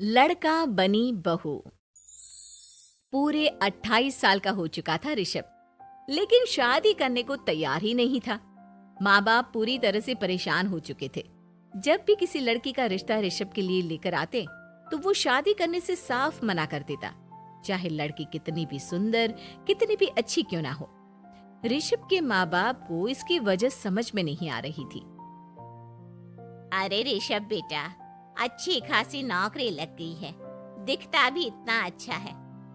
लड़का बनी बहू। पूरे 28 साल का हो चुका था ऋषभ, लेकिन शादी करने को तैयार ही नहीं था। माँ बाप पूरी तरह से परेशान हो चुके थे। जब भी किसी लड़की का रिश्ता ऋषभ के लिए लेकर आते तो वो शादी करने से साफ मना कर देता, चाहे लड़की कितनी भी सुंदर, कितनी भी अच्छी क्यों ना हो। ऋषभ के माँ बाप को इसकी वजह समझ में नहीं आ रही थी। अरे ऋषभ बेटा, अच्छी खासी नौकरी लग गई है, दिखता भी इतना अच्छा है,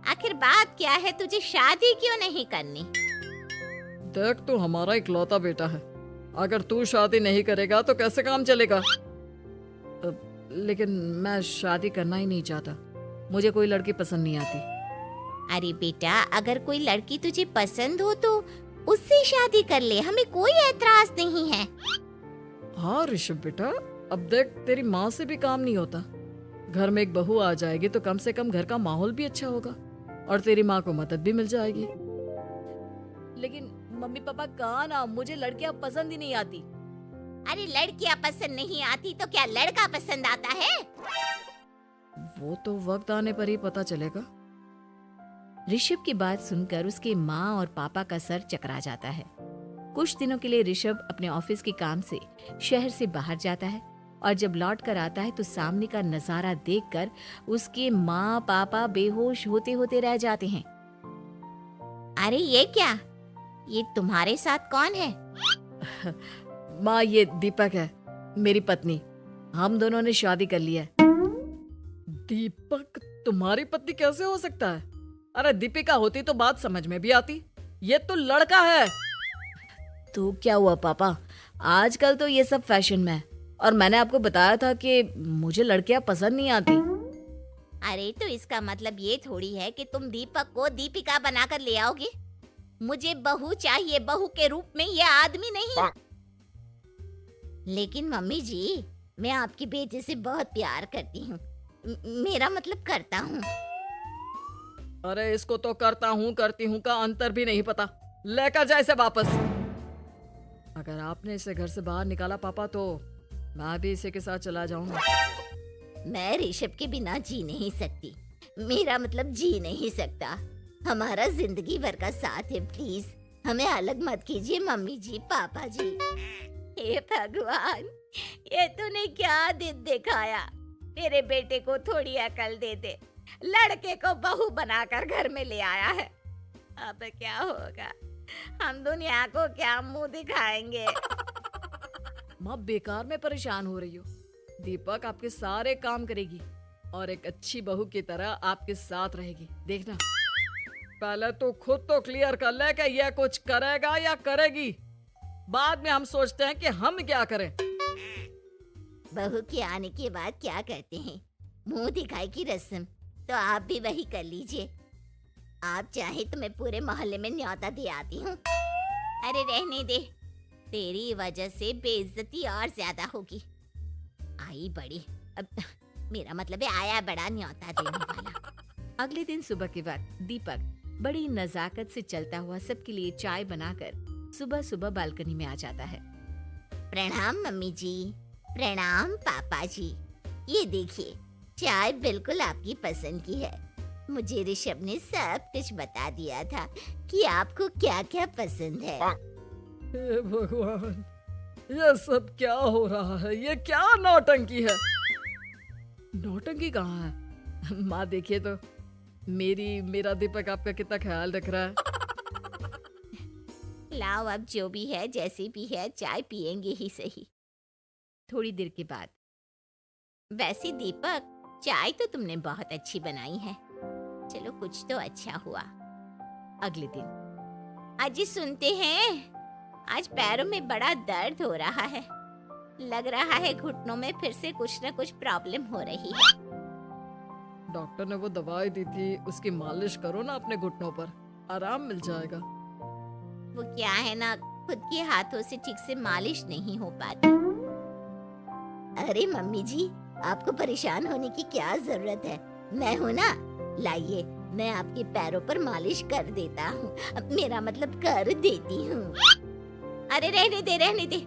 आखिर बात क्या है, तुझे शादी क्यों नहीं करनी? देख, तू हमारा इकलौता बेटा है। अगर तू शादी नहीं करेगा तो कैसे काम चलेगा? लेकिन मैं शादी करना ही नहीं चाहता। मुझे कोई लड़की पसंद नहीं आती। अरे बेटा, अगर कोई लड़की तुझे पसंद हो तो उससे शादी कर ले, हमें कोई ऐतराज नहीं है। हाँ ऋषभ बेटा, अब देख, तेरी माँ से भी काम नहीं होता। घर में एक बहू आ जाएगी तो कम से कम घर का माहौल भी अच्छा होगा और तेरी माँ को मदद भी मिल जाएगी। लेकिन मम्मी पापा कहा ना, मुझे लड़कियां पसंद ही नहीं आती। अरे लड़कियां पसंद नहीं आती तो क्या लड़का पसंद आता है? वो तो वक्त आने पर ही पता चलेगा। ऋषभ की बात सुनकर उसके माँ और पापा का सर चकरा जाता है। कुछ दिनों के लिए ऋषभ अपने ऑफिस के काम से शहर से बाहर जाता है और जब लौट कर आता है तो सामने का नजारा देखकर उसके माँ पापा बेहोश होते होते रह जाते हैं। अरे ये क्या, ये तुम्हारे साथ कौन है? माँ, ये दीपक है, मेरी पत्नी। हम दोनों ने शादी कर ली है। दीपक तुम्हारी पत्नी कैसे हो सकता है? अरे दीपिका होती तो बात समझ में भी आती। ये तो लड़का है। तो क्या हुआ पापा, आजकल तो ये सब फैशन में है और मैंने आपको बताया था कि मुझे लड़कियां पसंद नहीं आती। अरे तो इसका मतलब ये थोड़ी है कि तुम दीपक को दीपिका बनाकर ले आओगे। मुझे बहू चाहिए, बहू के रूप में, ये आदमी नहीं। लेकिन मम्मी जी, मैं आपकी बेटे से बहुत प्यार करती हूँ, मेरा मतलब करता हूँ। अरे इसको तो करता हूँ करती हूँ का अंतर भी नहीं पता। लेकर जाए इसे वापस। अगर आपने इसे घर से बाहर निकाला पापा तो मैं भी इसे के साथ चला जाऊंगा। मैं ऋषभ के बिना जी नहीं सकती, मेरा मतलब जी नहीं सकता। हमारा जिंदगी भर का साथ है, प्लीज हमें अलग मत कीजिए मम्मी जी, पापा जी। हे भगवान, ये तूने क्या दिन दिखाया? मेरे बेटे को थोड़ी अकल दे दे, लड़के को बहू बनाकर घर में ले आया है। अब क्या होगा, हम दुनिया को क्या मुंह दिखाएंगे? माँ, बेकार में परेशान हो रही हो। दीपक आपके सारे काम करेगी और एक अच्छी बहू की तरह आपके साथ रहेगी, देखना। पहले तो खुद तो क्लियर कर ले कि यह कुछ करेगा या करेगी, बाद में हम सोचते हैं कि हम क्या करें। बहू के आने के बाद क्या करते हैं, मुंह दिखाई की रस्म, तो आप भी वही कर लीजिए। आप चाहे तो मैं पूरे मोहल्ले में न्योता दे आती हूँ। अरे रहने दे, तेरी वजह से बेइज्जती और ज्यादा होगी। आई बड़ी, अब मेरा मतलब है आया बड़ा न्योता देने वाला। अगले दिन सुबह के वक्त दीपक बड़ी नजाकत से चलता हुआ सबके लिए चाय बनाकर सुबह सुबह बालकनी में आ जाता है। प्रणाम मम्मी जी, प्रणाम पापा जी। ये देखिए, चाय बिल्कुल आपकी पसंद की है। मुझे ऋषभ ने सब कुछ बता दिया था कि आपको क्या क्या पसंद है। हे भगवान, ये सब क्या हो रहा है? ये क्या नौटंकी है? नौटंकी कहाँ है? माँ देखिए तो, मेरा दीपक आपका कितना ख्याल रख रहा है। लाओ, अब जो भी है, जैसी भी है, चाय पियेंगे ही सही। थोड़ी देर के बाद, वैसे दीपक, चाय तो तुमने बहुत अच्छी बनाई है। चलो कुछ तो अच्छा हुआ। अगले दिन, अजी सुनते हैं, आज पैरों में बड़ा दर्द हो रहा है। लग रहा है घुटनों में फिर से कुछ न कुछ प्रॉब्लम हो रही है। डॉक्टर ने वो दवाई दी थी, उसकी मालिश करो ना अपने घुटनों पर, आराम मिल जाएगा। वो क्या है ना, खुद के हाथों से ठीक से मालिश नहीं हो पाती। अरे मम्मी जी, आपको परेशान होने की क्या जरूरत है, मैं हूँ ना। लाइए, मैं आपके पैरों पर मालिश कर देता हूँ, मेरा मतलब कर देती हूँ। अरे रहने दे, रहने दे।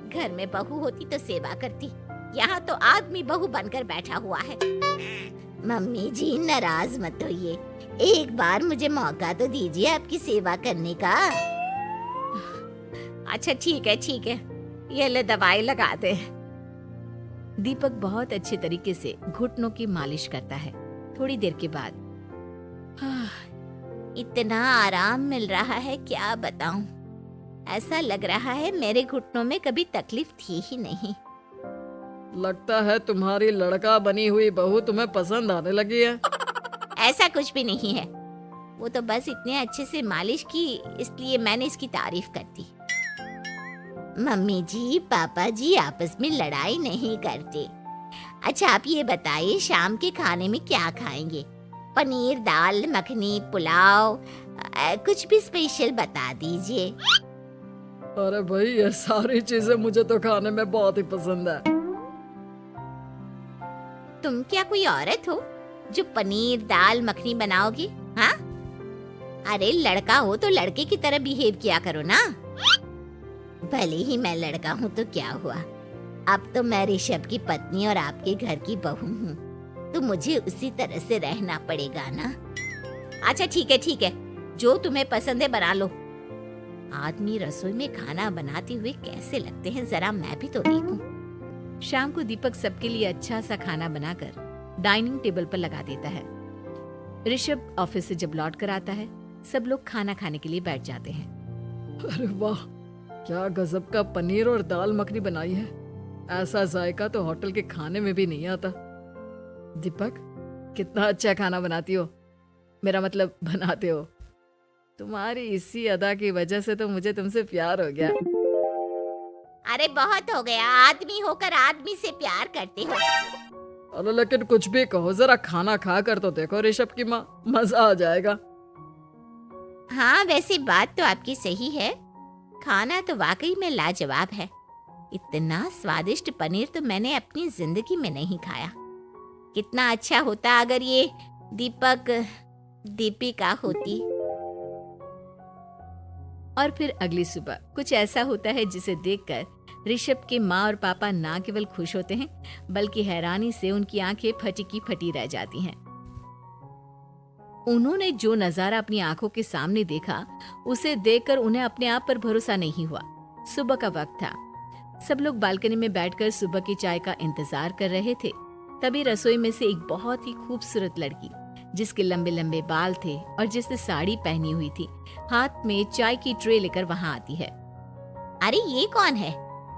घर में बहू होती तो सेवा करती, यहाँ तो आदमी बहू बनकर बैठा हुआ है। मम्मी जी नाराज मत होइए, एक बार मुझे मौका तो दीजिए आपकी सेवा करने का। अच्छा ठीक है, ये ले दवाई लगा दे। दीपक बहुत अच्छे तरीके से घुटनों की मालिश करता है। थोड़ी देर के बाद इतना आराम मिल रहा है क्या बताऊं, ऐसा लग रहा है मेरे घुटनों में कभी तकलीफ थी ही नहीं। लगता है तुम्हारी लड़का बनी हुई बहू तुम्हें पसंद आने लगी है। ऐसा कुछ भी नहीं है, वो तो बस इतने अच्छे से मालिश की इसलिए मैंने इसकी तारीफ कर दी। मम्मी जी पापा जी आपस में लड़ाई नहीं करते। अच्छा आप ये बताइए शाम के खाने में क्या खाएंगे? पनीर दाल मखनी पुलाव कुछ भी स्पेशल बता दीजिए। अरे भाई ये सारी चीजें मुझे तो खाने में बहुत ही पसंद है। तुम क्या कोई औरत हो जो पनीर दाल मखनी बनाओगी? हाँ, अरे लड़का हो तो लड़के की तरह बिहेव किया करो ना। भले ही मैं लड़का हूँ तो क्या हुआ, अब तो मैं ऋषभ की पत्नी और आपके घर की बहू हूँ, तो मुझे उसी तरह से रहना पड़ेगा ना। अच्छा ठीक है, जो तुम्हें पसंद है बना लो। आदमी रसोई में खाना बनाते हुए कैसे लगते हैं जरा मैं भी तो देखूं। शाम को दीपक सबके लिए अच्छा सा खाना बनाकर डाइनिंग टेबल पर लगा देता है। ऋषभ ऑफिस से जब लौट कर आता है, सब लोग खाना खाने के लिए बैठ जाते हैं। अरे वाह, क्या गजब का पनीर और दाल मखनी बनाई है। ऐसा जायका तो होटल के खाने में भी नहीं आता। दीपक कितना अच्छा खाना बनाती हो, मेरा मतलब बनाते हो। तुम्हारी इसी अदा की वजह से तो मुझे तुमसे प्यार हो गया। अरे बहुत हो गया, आदमी होकर आदमी से प्यार करते हो। अरे लेकिन कुछ भी कहो, जरा खाना खा कर तो देखो ऋषभ की माँ, मजा आ जाएगा। हाँ वैसे बात तो आपकी सही है, खाना तो वाकई में लाजवाब है। इतना स्वादिष्ट पनीर तो मैंने अपनी जिंदगी में नहीं खाया। कितना अच्छा होता अगर ये दीपिका होती। और फिर अगली सुबह कुछ ऐसा होता है जिसे देखकर ऋषभ के माँ और पापा ना केवल खुश होते हैं बल्कि हैरानी से उनकी आंखें फटी की फटी रह जाती हैं। उन्होंने जो नजारा अपनी आंखों के सामने देखा उसे देखकर उन्हें अपने आप पर भरोसा नहीं हुआ। सुबह का वक्त था, सब लोग बालकनी में बैठकर सुबह की चाय का इंतजार कर रहे थे। तभी रसोई में से एक बहुत ही खूबसूरत लड़की जिसके लंबे लंबे बाल थे और जिसने साड़ी पहनी हुई थी, हाथ में चाय की ट्रे लेकर वहां आती है। अरे ये कौन है?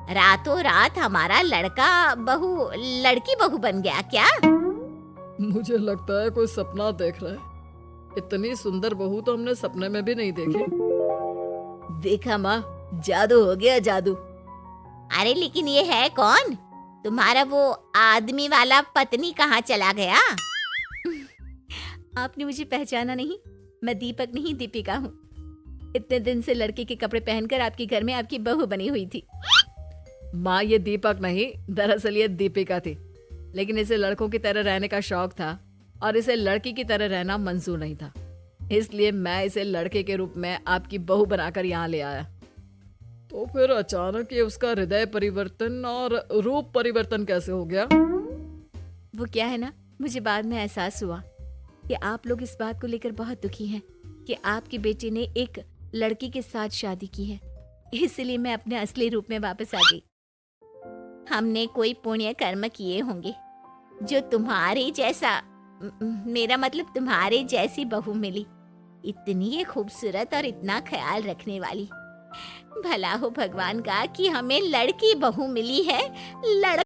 रातों रात हमारा लड़की बहू बन गया क्या? मुझे लगता है कोई सपना देख रहा है। इतनी सुंदर बहू तो हमने सपने में भी नहीं देखी। देखा माँ, जादू हो गया जादू। अरे लेकिन ये है कौन? तुम्हारा वो आदमी वाला पत्नी कहाँ चला गया? आपने मुझे पहचाना नहीं? मैं दीपक नहीं दीपिका हूँ। इतने दिन से लड़के के कपड़े पहनकर आपके घर में आपकी बहू बनी हुई थी। माँ ये दीपक नहीं, दरअसल ये दीपिका थी, लेकिन इसे लड़कों की तरह रहने का शौक था और इसे लड़की की तरह रहना मंजूर नहीं था, इसलिए मैं इसे लड़के के रूप में आपकी बहू बनाकर यहाँ ले आया। तो फिर अचानक ये उसका हृदय परिवर्तन और रूप परिवर्तन कैसे हो गया? वो क्या है ना, मुझे बाद में एहसास हुआ कि आप लोग इस बात को लेकर बहुत दुखी हैं कि आपकी बेटी ने एक लड़की के साथ शादी की है, इसलिए मैं अपने असली रूप में वापस आ गई। हमने कोई पुण्य कर्म किए होंगे जो तुम्हारे जैसा, मेरा मतलब तुम्हारे जैसी बहू मिली, इतनी खूबसूरत और इतना ख्याल रखने वाली। भला हो भगवान का कि हमें लड़की बहू मिली है।